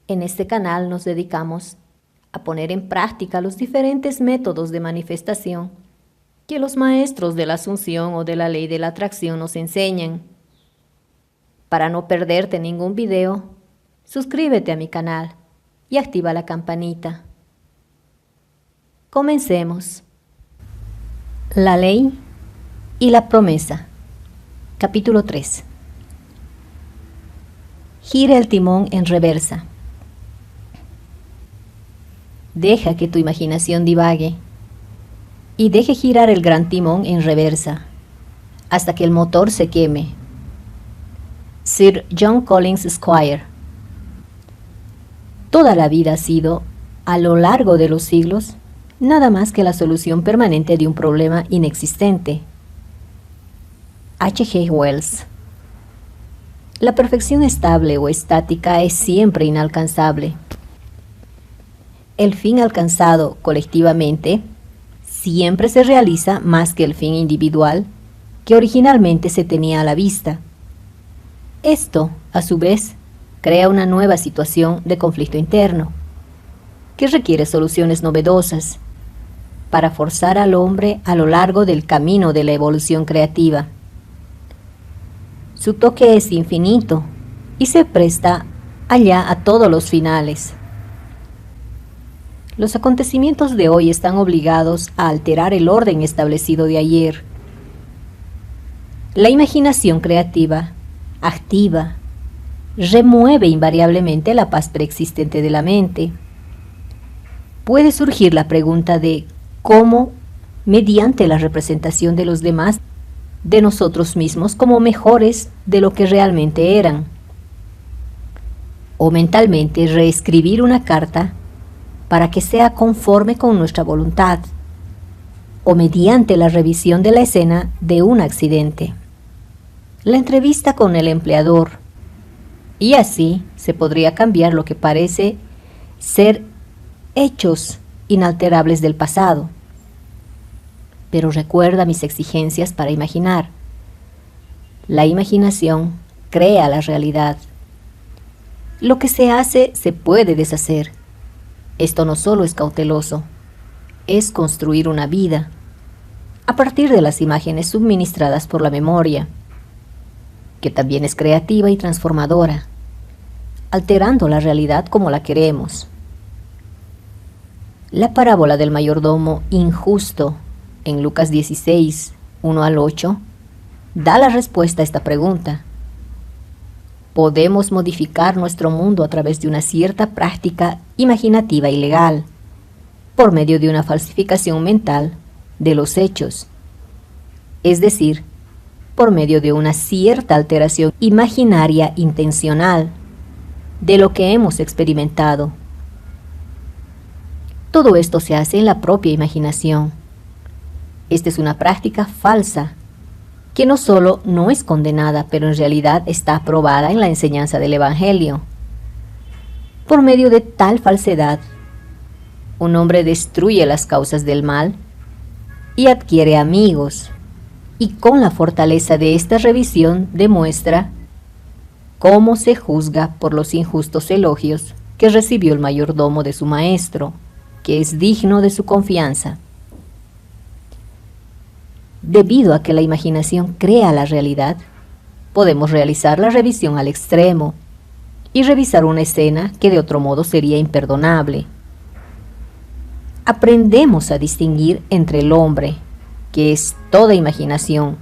En este canal nos dedicamos a poner en práctica los diferentes métodos de manifestación que los maestros de la Asunción o de la Ley de la Atracción nos enseñan. Para no perderte ningún video, suscríbete a mi canal y activa la campanita. Comencemos. La ley y la promesa. Capítulo 3. Gira el timón en reversa. Deja que tu imaginación divague y deje girar el gran timón en reversa hasta que el motor se queme. Sir John Collins Squire. Toda la vida ha sido, a lo largo de los siglos, nada más que la solución permanente de un problema inexistente. H. G. Wells. La perfección estable o estática es siempre inalcanzable. El fin alcanzado colectivamente siempre se realiza más que el fin individual que originalmente se tenía a la vista. Esto, a su vez, crea una nueva situación de conflicto interno, que requiere soluciones novedosas para forzar al hombre a lo largo del camino de la evolución creativa. Su toque es infinito y se presta allá a todos los finales. Los acontecimientos de hoy están obligados a alterar el orden establecido de ayer. La imaginación creativa, activa, remueve invariablemente la paz preexistente de la mente. Puede surgir la pregunta de cómo, mediante la representación de los demás, de nosotros mismos como mejores de lo que realmente eran, o mentalmente reescribir una carta para que sea conforme con nuestra voluntad, o mediante la revisión de la escena de un accidente, la entrevista con el empleador, y así se podría cambiar lo que parece ser hechos inalterables del pasado. Pero recuerda mis exigencias para imaginar. La imaginación crea la realidad. Lo que se hace se puede deshacer. Esto no solo es cauteloso, es construir una vida a partir de las imágenes suministradas por la memoria, que también es creativa y transformadora, alterando la realidad como la queremos. La parábola del mayordomo injusto en Lucas 16, 1 al 8, da la respuesta a esta pregunta. Podemos modificar nuestro mundo a través de una cierta práctica imaginativa y legal, por medio de una falsificación mental de los hechos, es decir, por medio de una cierta alteración imaginaria intencional de lo que hemos experimentado. Todo esto se hace en la propia imaginación. Esta es una práctica falsa, que no solo no es condenada, pero en realidad está aprobada en la enseñanza del Evangelio. Por medio de tal falsedad, un hombre destruye las causas del mal y adquiere amigos, y con la fortaleza de esta revisión demuestra cómo se juzga por los injustos elogios que recibió el mayordomo de su maestro, que es digno de su confianza. Debido a que la imaginación crea la realidad, podemos realizar la revisión al extremo y revisar una escena que de otro modo sería imperdonable. Aprendemos a distinguir entre el hombre, que es toda imaginación,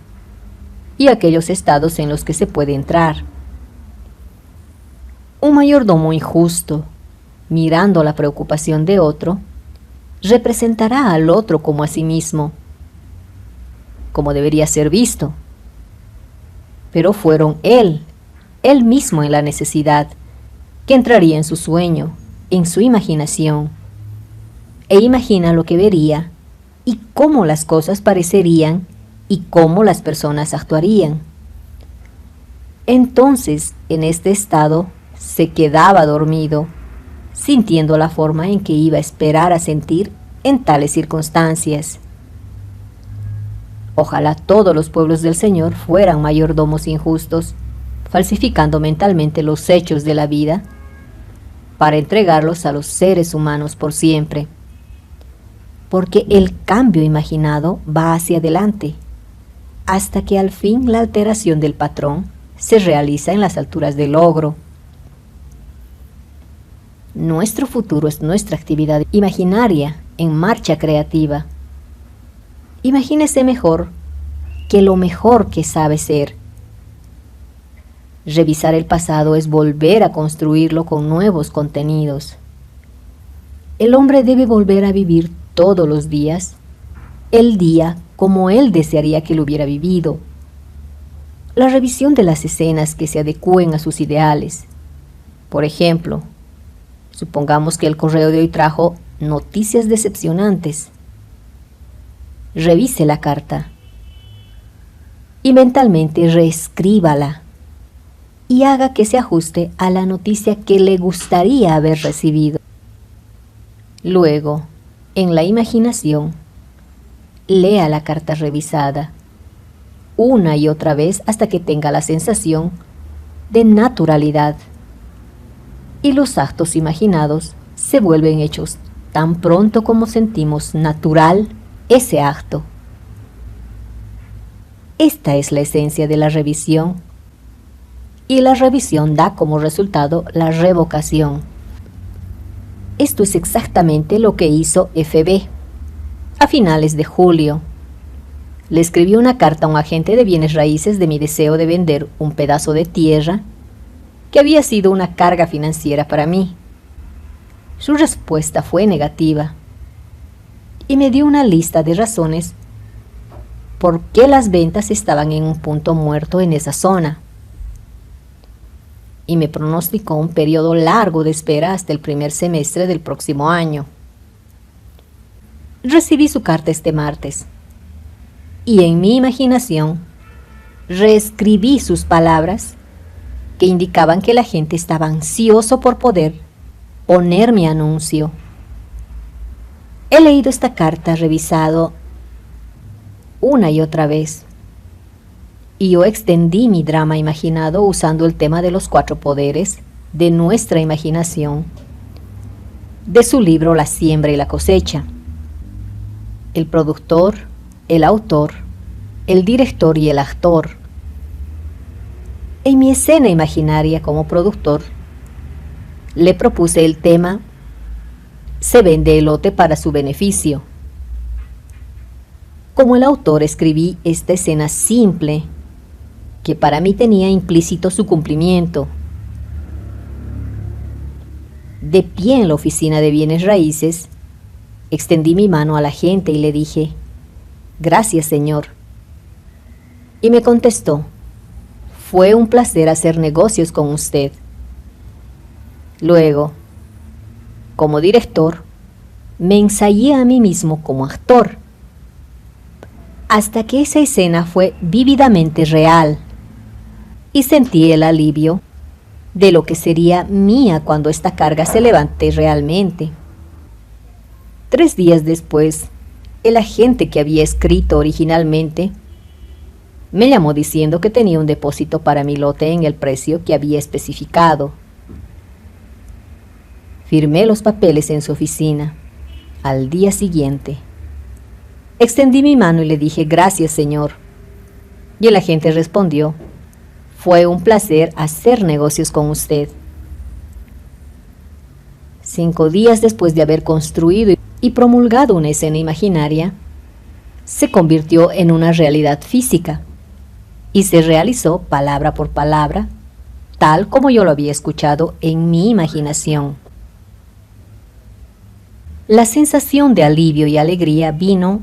y aquellos estados en los que se puede entrar. Un mayordomo injusto, mirando la preocupación de otro, representará al otro como a sí mismo, como debería ser visto. Pero fueron él mismo en la necesidad, que entraría en su sueño, en su imaginación, e imagina lo que vería, y cómo las cosas parecerían, y cómo las personas actuarían. Entonces, en este estado, se quedaba dormido, sintiendo la forma en que iba a esperar a sentir en tales circunstancias. Ojalá todos los pueblos del Señor fueran mayordomos injustos, falsificando mentalmente los hechos de la vida para entregarlos a los seres humanos por siempre. Porque el cambio imaginado va hacia adelante, hasta que al fin la alteración del patrón se realiza en las alturas del logro. Nuestro futuro es nuestra actividad imaginaria en marcha creativa. Imagínese mejor que lo mejor que sabe ser. Revisar el pasado es volver a construirlo con nuevos contenidos. El hombre debe volver a vivir todos los días, el día como él desearía que lo hubiera vivido. La revisión de las escenas que se adecúen a sus ideales. Por ejemplo, supongamos que el correo de hoy trajo noticias decepcionantes. Revise la carta y mentalmente reescríbala y haga que se ajuste a la noticia que le gustaría haber recibido. Luego, en la imaginación, lea la carta revisada una y otra vez hasta que tenga la sensación de naturalidad y los actos imaginados se vuelven hechos tan pronto como sentimos natural ese acto. Esta es la esencia de la revisión y la revisión da como resultado la revocación. Esto es exactamente lo que hizo FB. A finales de julio, le escribí una carta a un agente de bienes raíces de mi deseo de vender un pedazo de tierra que había sido una carga financiera para mí. Su respuesta fue negativa y me dio una lista de razones por qué las ventas estaban en un punto muerto en esa zona. Y me pronosticó un periodo largo de espera hasta el primer semestre del próximo año. Recibí su carta este martes y en mi imaginación reescribí sus palabras que indicaban que la gente estaba ansioso por poder poner mi anuncio. He leído esta carta, revisado una y otra vez, y yo extendí mi drama imaginado usando el tema de los 4 poderes de nuestra imaginación, de su libro La siembra y la cosecha. El productor, el autor, el director y el actor. En mi escena imaginaria como productor, le propuse el tema Se vende elote para su beneficio. Como el autor escribí esta escena simple, que para mí tenía implícito su cumplimiento. De pie en la oficina de bienes raíces, extendí mi mano a la gente y le dije, «Gracias, señor». Y me contestó, «Fue un placer hacer negocios con usted». Luego, como director, me ensayé a mí mismo como actor, hasta que esa escena fue vívidamente real y sentí el alivio de lo que sería mía cuando esta carga se levante realmente. 3 días después, el agente que había escrito originalmente me llamó diciendo que tenía un depósito para mi lote en el precio que había especificado. Firmé los papeles en su oficina. Al día siguiente, extendí mi mano y le dije, «Gracias, señor». Y el agente respondió, «Fue un placer hacer negocios con usted». 5 días después de haber construido y promulgado una escena imaginaria, se convirtió en una realidad física y se realizó palabra por palabra, tal como yo lo había escuchado en mi imaginación. La sensación de alivio y alegría vino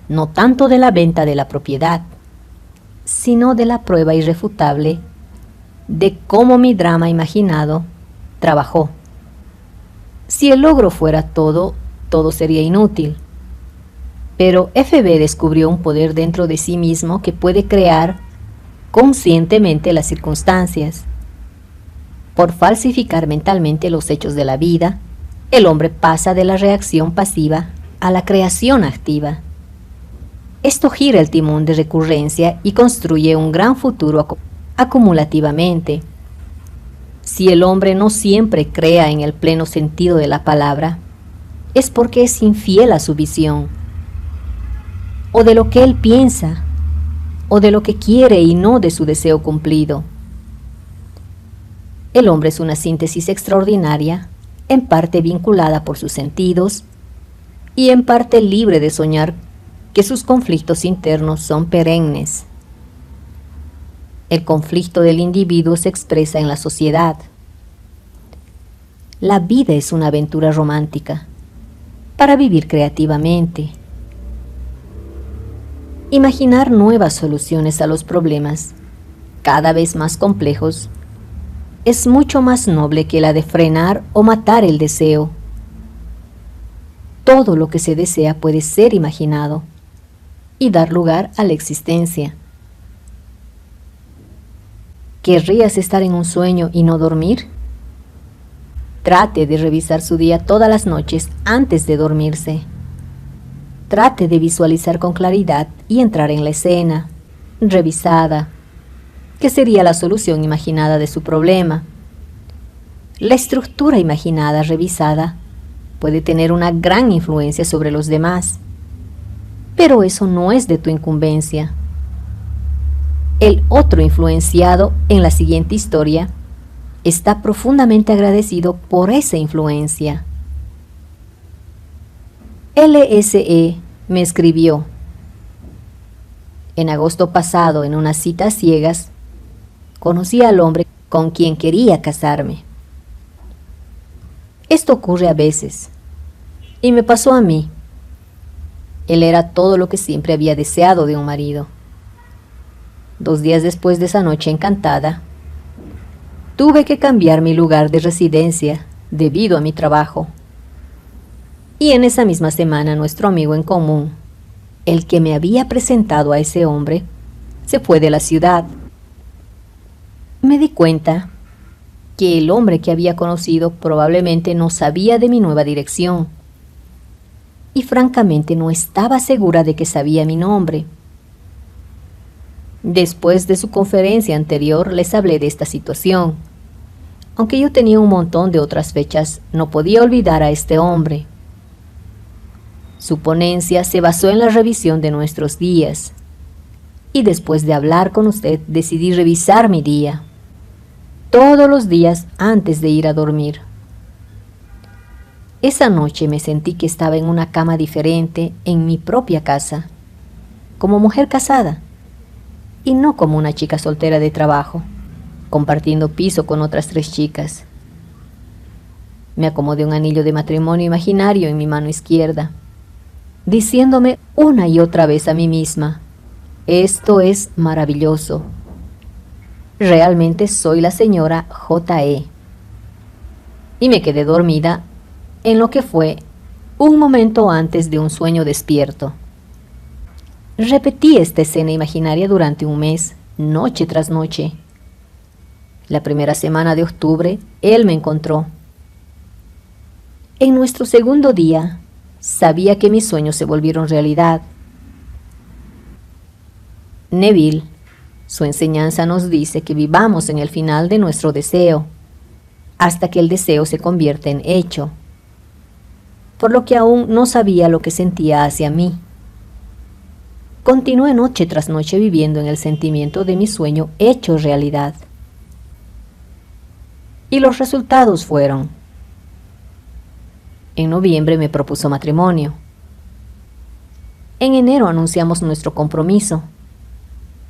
no tanto de la venta de la propiedad, sino de la prueba irrefutable de cómo mi drama imaginado trabajó. Si el logro fuera todo sería inútil. Pero FB descubrió un poder dentro de sí mismo que puede crear conscientemente las circunstancias. Por falsificar mentalmente los hechos de la vida, el hombre pasa de la reacción pasiva a la creación activa. Esto gira el timón de recurrencia y construye un gran futuro acumulativamente. Si el hombre no siempre crea en el pleno sentido de la palabra, es porque es infiel a su visión, o de lo que él piensa, o de lo que quiere y no de su deseo cumplido. El hombre es una síntesis extraordinaria, en parte vinculada por sus sentidos y en parte libre de soñar que sus conflictos internos son perennes. El conflicto del individuo se expresa en la sociedad. La vida es una aventura romántica para vivir creativamente. Imaginar nuevas soluciones a los problemas, cada vez más complejos, es mucho más noble que la de frenar o matar el deseo. Todo lo que se desea puede ser imaginado y dar lugar a la existencia. ¿Querrías estar en un sueño y no dormir? Trate de revisar su día todas las noches antes de dormirse. Trate de visualizar con claridad y entrar en la escena, revisada, que sería la solución imaginada de su problema. La estructura imaginada revisada puede tener una gran influencia sobre los demás, pero eso no es de tu incumbencia. El otro influenciado en la siguiente historia está profundamente agradecido por esa influencia. LSE me escribió: en agosto pasado, en unas citas ciegas, conocí al hombre con quien quería casarme. Esto ocurre a veces, y me pasó a mí. Él era todo lo que siempre había deseado de un marido. 2 días después de esa noche encantada, tuve que cambiar mi lugar de residencia debido a mi trabajo. Y en esa misma semana nuestro amigo en común, el que me había presentado a ese hombre, se fue de la ciudad. Me di cuenta que el hombre que había conocido probablemente no sabía de mi nueva dirección. Y francamente no estaba segura de que sabía mi nombre. Después de su conferencia anterior les hablé de esta situación. Aunque yo tenía un montón de otras fechas, no podía olvidar a este hombre. Su ponencia se basó en la revisión de nuestros días. Y después de hablar con usted, decidí revisar mi día, todos los días antes de ir a dormir. Esa noche me sentí que estaba en una cama diferente en mi propia casa, como mujer casada, y no como una chica soltera de trabajo, compartiendo piso con otras 3 chicas. Me acomodé un anillo de matrimonio imaginario en mi mano izquierda, diciéndome una y otra vez a mí misma: esto es maravilloso. Realmente soy la señora J.E. Y me quedé dormida en lo que fue un momento antes de un sueño despierto. Repetí esta escena imaginaria durante un mes, noche tras noche. La primera semana de octubre, él me encontró. En nuestro segundo día, sabía que mis sueños se volvieron realidad. Neville, su enseñanza nos dice que vivamos en el final de nuestro deseo, hasta que el deseo se convierte en hecho, por lo que aún no sabía lo que sentía hacia mí. Continué noche tras noche viviendo en el sentimiento de mi sueño hecho realidad. Y los resultados fueron: en noviembre me propuso matrimonio. En enero anunciamos nuestro compromiso.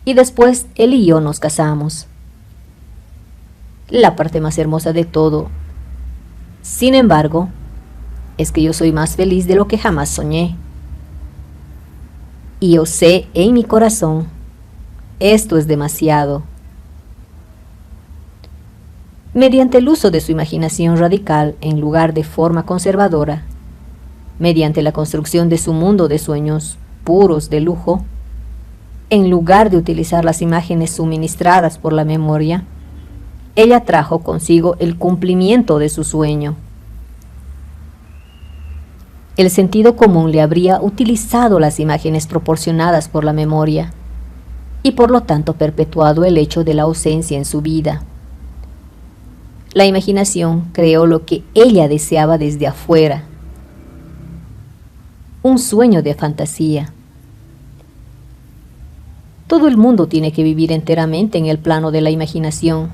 Y después él y yo nos casamos. La parte más hermosa de todo, sin embargo, es que yo soy más feliz de lo que jamás soñé. Y yo sé en mi corazón, esto es demasiado. Mediante el uso de su imaginación radical en lugar de forma conservadora, mediante la construcción de su mundo de sueños puros de lujo, en lugar de utilizar las imágenes suministradas por la memoria, ella trajo consigo el cumplimiento de su sueño. El sentido común le habría utilizado las imágenes proporcionadas por la memoria y por lo tanto perpetuado el hecho de la ausencia en su vida. La imaginación creó lo que ella deseaba desde afuera, un sueño de fantasía. Todo el mundo tiene que vivir enteramente en el plano de la imaginación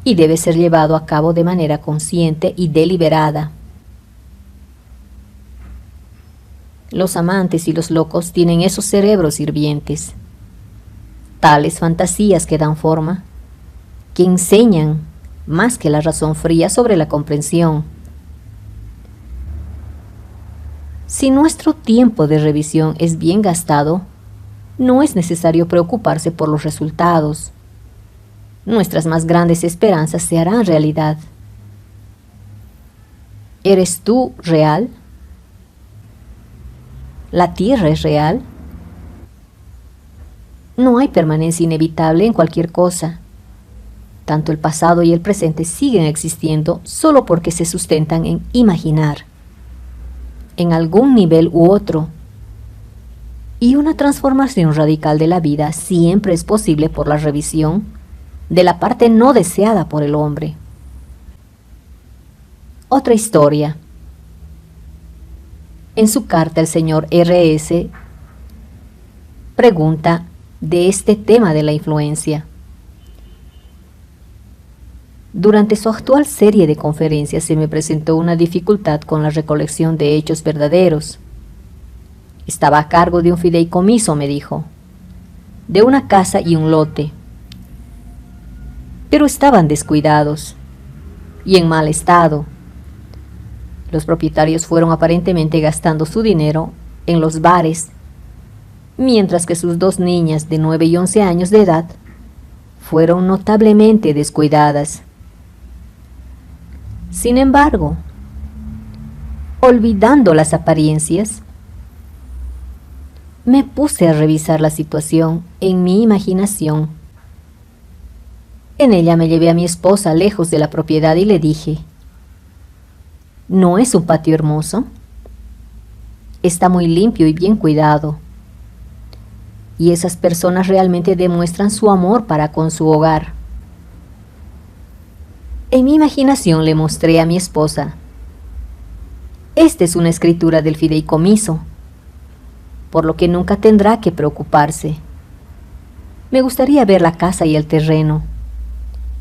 y debe ser llevado a cabo de manera consciente y deliberada. Los amantes y los locos tienen esos cerebros hirvientes, tales fantasías que dan forma, que enseñan más que la razón fría sobre la comprensión. Si nuestro tiempo de revisión es bien gastado, no es necesario preocuparse por los resultados. Nuestras más grandes esperanzas se harán realidad. ¿Eres tú real? ¿La Tierra es real? No hay permanencia inevitable en cualquier cosa. Tanto el pasado y el presente siguen existiendo solo porque se sustentan en imaginar, en algún nivel u otro. Y una transformación radical de la vida siempre es posible por la revisión de la parte no deseada por el hombre. Otra historia. En su carta el señor R.S. pregunta de este tema de la influencia. Durante su actual serie de conferencias se me presentó una dificultad con la recolección de hechos verdaderos. Estaba a cargo de un fideicomiso, me dijo, de una casa y un lote, pero estaban descuidados y en mal estado. Los propietarios fueron aparentemente gastando su dinero en los bares, mientras que sus dos niñas de 9 y 11 años de edad fueron notablemente descuidadas. Sin embargo, olvidando las apariencias, me puse a revisar la situación en mi imaginación. En ella me llevé a mi esposa lejos de la propiedad y le dije: ¿no es un patio hermoso? Está muy limpio y bien cuidado. Y esas personas realmente demuestran su amor para con su hogar. En mi imaginación le mostré a mi esposa: esta es una escritura del fideicomiso, por lo que nunca tendrá que preocuparse. Me gustaría ver la casa y el terreno,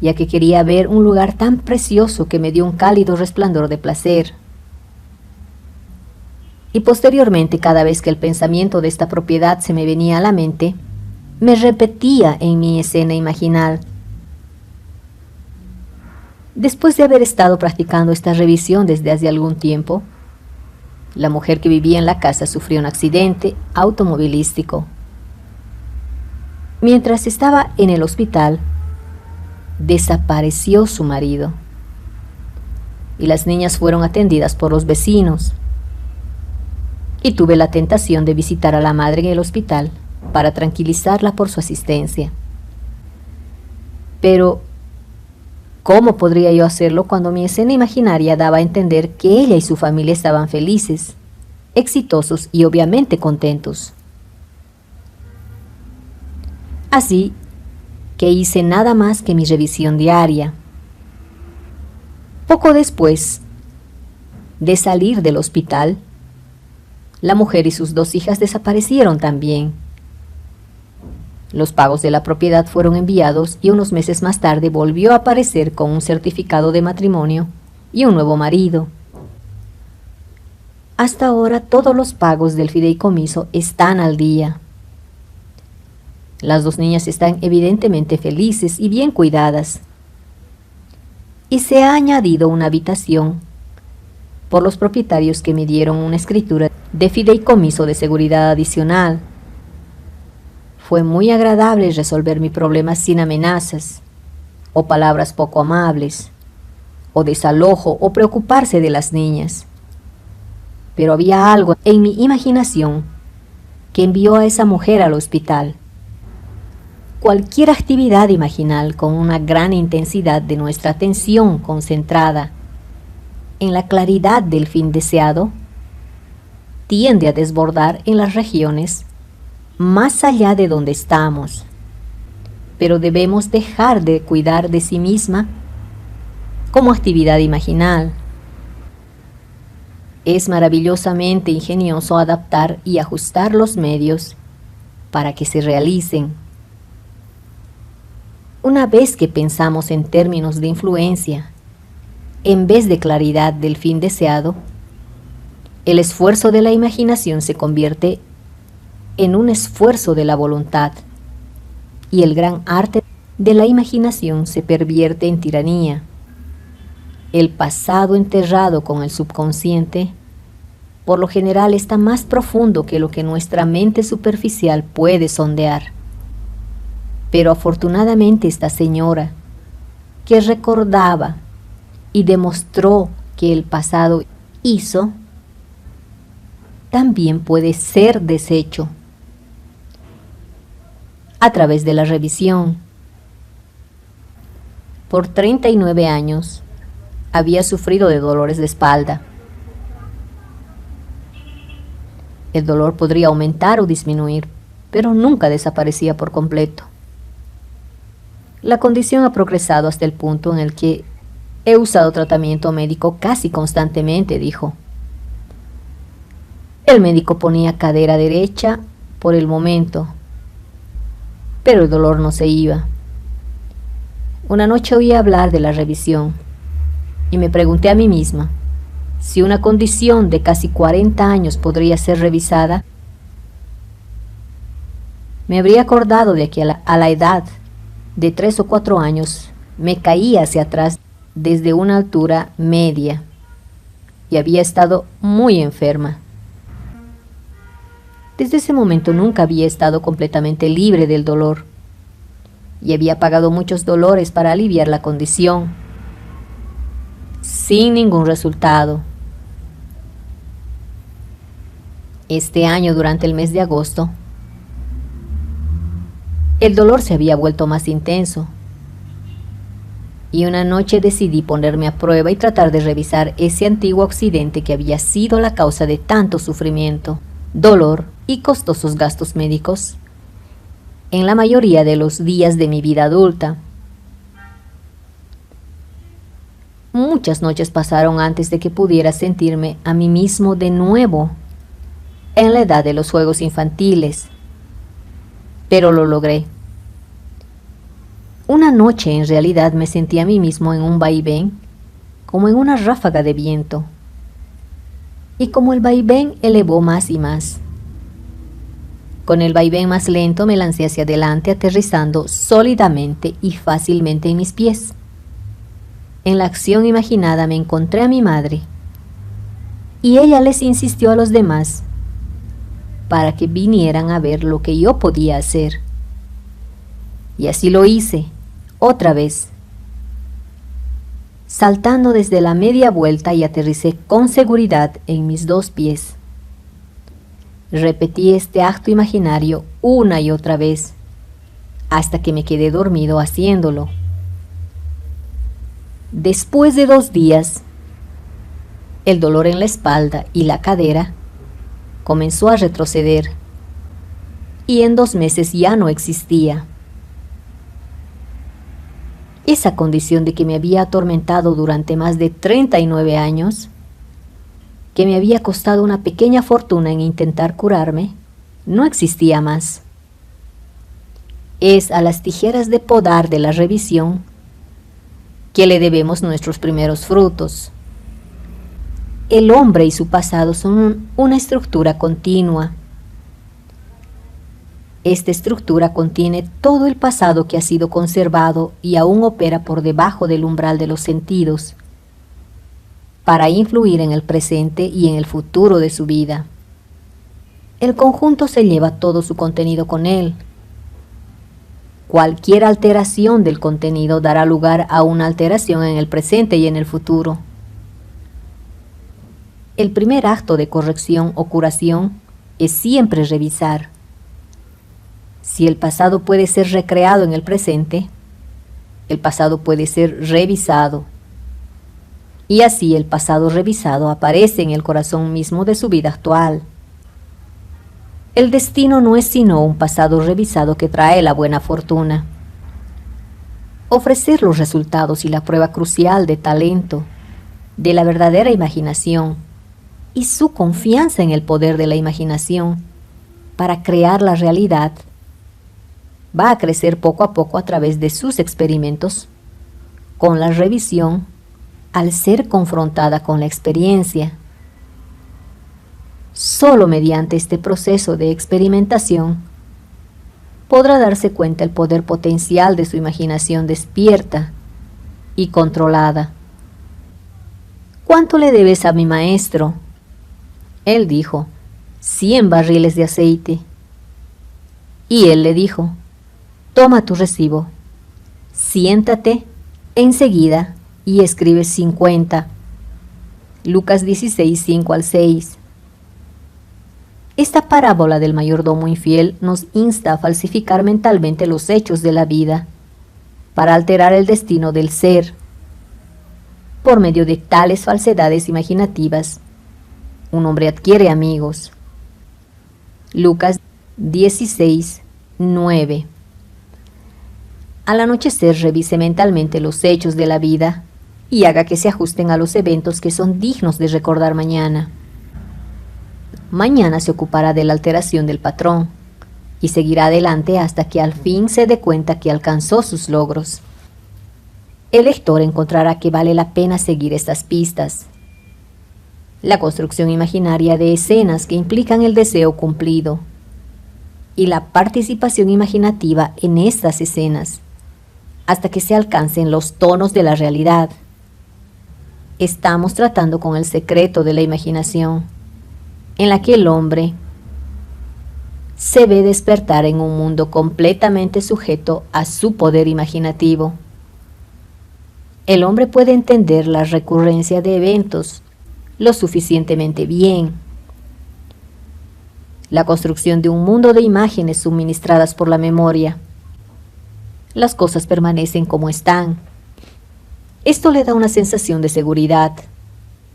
ya que quería ver un lugar tan precioso que me dio un cálido resplandor de placer. Y posteriormente, cada vez que el pensamiento de esta propiedad se me venía a la mente, me repetía en mi escena imaginal. Después de haber estado practicando esta revisión desde hace algún tiempo, la mujer que vivía en la casa sufrió un accidente automovilístico. Mientras estaba en el hospital, desapareció su marido y las niñas fueron atendidas por los vecinos. Y tuve la tentación de visitar a la madre en el hospital para tranquilizarla por su asistencia. Pero, ¿cómo podría yo hacerlo cuando mi escena imaginaria daba a entender que ella y su familia estaban felices, exitosos y obviamente contentos? Así que hice nada más que mi revisión diaria. Poco después de salir del hospital, la mujer y sus 2 hijas desaparecieron también. Los pagos de la propiedad fueron enviados y unos meses más tarde volvió a aparecer con un certificado de matrimonio y un nuevo marido. Hasta ahora todos los pagos del fideicomiso están al día. Las 2 niñas están evidentemente felices y bien cuidadas. Y se ha añadido una habitación por los propietarios que me dieron una escritura de fideicomiso de seguridad adicional. Fue muy agradable resolver mi problema sin amenazas, o palabras poco amables, o desalojo, o preocuparse de las niñas. Pero había algo en mi imaginación que envió a esa mujer al hospital. Cualquier actividad imaginal con una gran intensidad de nuestra atención concentrada en la claridad del fin deseado, tiende a desbordar en las regiones más allá de donde estamos. pero debemos dejar de cuidar de sí misma como actividad imaginal. Es maravillosamente ingenioso adaptar y ajustar los medios para que se realicen. Una vez que pensamos en términos de influencia, en vez de claridad del fin deseado, el esfuerzo de la imaginación se convierte en un esfuerzo de la voluntad, y el gran arte de la imaginación se pervierte en tiranía. El pasado enterrado con el subconsciente, por lo general, está más profundo que lo que nuestra mente superficial puede sondear. Pero afortunadamente esta señora, que recordaba y demostró que el pasado hizo, también puede ser deshecho a través de la revisión. Por 39 años había sufrido de dolores de espalda. El dolor podría aumentar o disminuir, pero nunca desaparecía por completo. La condición ha progresado hasta el punto en el que he usado tratamiento médico casi constantemente, dijo. El médico ponía cadera derecha por el momento, pero el dolor no se iba. Una noche oí hablar de la revisión y me pregunté a mí misma si una condición de casi 40 años podría ser revisada. Me habría acordado de que a la edad de 3 o 4 años me caía hacia atrás desde una altura media y había estado muy enferma. Desde ese momento nunca había estado completamente libre del dolor y había pagado muchos dolores para aliviar la condición, sin ningún resultado. Este año, durante el mes de agosto, el dolor se había vuelto más intenso y una noche decidí ponerme a prueba y tratar de revisar ese antiguo accidente que había sido la causa de tanto sufrimiento, dolor y costosos gastos médicos en la mayoría de los días de mi vida adulta. Muchas noches pasaron antes de que pudiera sentirme a mí mismo de nuevo en la edad de los juegos infantiles, pero lo logré. Una noche en realidad me sentí a mí mismo en un vaivén, como en una ráfaga de viento, y como el vaivén elevó más y más. Con el vaivén más lento me lancé hacia adelante, aterrizando sólidamente y fácilmente en mis pies. En la acción imaginada me encontré a mi madre, y ella les insistió a los demás para que vinieran a ver lo que yo podía hacer. Y así lo hice, otra vez, saltando desde la media vuelta y aterricé con seguridad en mis 2 pies. Repetí este acto imaginario una y otra vez, hasta que me quedé dormido haciéndolo. Después de 2 días, el dolor en la espalda y la cadera comenzó a retroceder, y en 2 meses ya no existía. Esa condición de que me había atormentado durante más de 39 años, que me había costado una pequeña fortuna en intentar curarme, no existía más. Es a las tijeras de podar de la revisión que le debemos nuestros primeros frutos. El hombre y su pasado son una estructura continua. Esta estructura contiene todo el pasado que ha sido conservado y aún opera por debajo del umbral de los sentidos, para influir en el presente y en el futuro de su vida. El conjunto se lleva todo su contenido con él. Cualquier alteración del contenido dará lugar a una alteración en el presente y en el futuro. El primer acto de corrección o curación es siempre revisar. Si el pasado puede ser recreado en el presente, el pasado puede ser revisado. Y así el pasado revisado aparece en el corazón mismo de su vida actual. El destino no es sino un pasado revisado que trae la buena fortuna. ofrecer los resultados y la prueba crucial de talento, de la verdadera imaginación y su confianza en el poder de la imaginación para crear la realidad, va a crecer poco a poco a través de sus experimentos, con la revisión, al ser confrontada con la experiencia. Solo mediante este proceso de experimentación podrá darse cuenta el poder potencial de su imaginación despierta y controlada. ¿Cuánto le debes a mi maestro? Él dijo, 100 barriles de aceite. Y él le dijo, toma tu recibo, siéntate enseguida y escribe 50. Lucas 16, 5 al 6. Esta parábola del mayordomo infiel nos insta a falsificar mentalmente los hechos de la vida para alterar el destino del ser. Por medio de tales falsedades imaginativas, un hombre adquiere amigos. Lucas 16, 9. Al anochecer revise mentalmente los hechos de la vida y haga que se ajusten a los eventos que son dignos de recordar mañana. Mañana se ocupará de la alteración del patrón y seguirá adelante hasta que al fin se dé cuenta que alcanzó sus logros. El lector encontrará que vale la pena seguir estas pistas. La construcción imaginaria de escenas que implican el deseo cumplido y la participación imaginativa en estas escenas hasta que se alcancen los tonos de la realidad. Estamos tratando con el secreto de la imaginación, en la que el hombre se ve despertar en un mundo completamente sujeto a su poder imaginativo. El hombre puede entender la recurrencia de eventos lo suficientemente bien. La construcción de un mundo de imágenes suministradas por la memoria. Las cosas permanecen como están. Esto le da una sensación de seguridad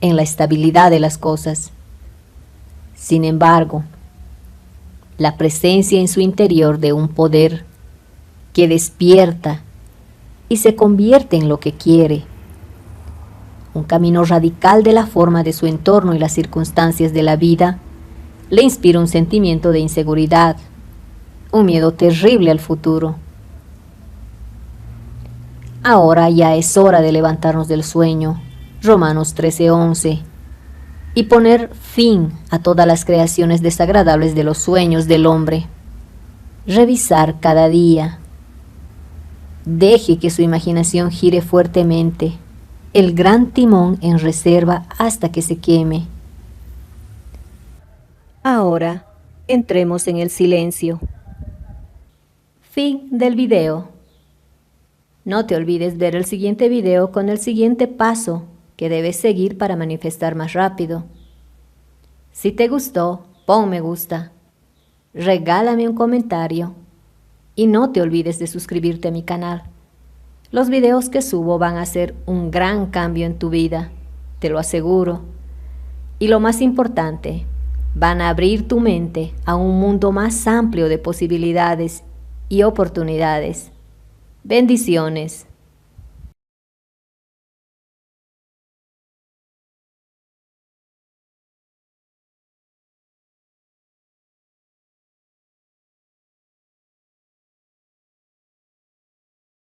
en la estabilidad de las cosas. Sin embargo, la presencia en su interior de un poder que despierta y se convierte en lo que quiere, un camino radical de la forma de su entorno y las circunstancias de la vida, le inspira un sentimiento de inseguridad, un miedo terrible al futuro. Ahora ya es hora de levantarnos del sueño, Romanos 13:11, y poner fin a todas las creaciones desagradables de los sueños del hombre. Revisar cada día. Deje que su imaginación gire fuertemente, el gran timón en reserva hasta que se queme. Ahora entremos en el silencio. Fin del video. No te olvides ver el siguiente video con el siguiente paso que debes seguir para manifestar más rápido. Si te gustó, pon me gusta, regálame un comentario y no te olvides de suscribirte a mi canal. Los videos que subo van a hacer un gran cambio en tu vida, te lo aseguro. Y lo más importante, van a abrir tu mente a un mundo más amplio de posibilidades y oportunidades. Bendiciones.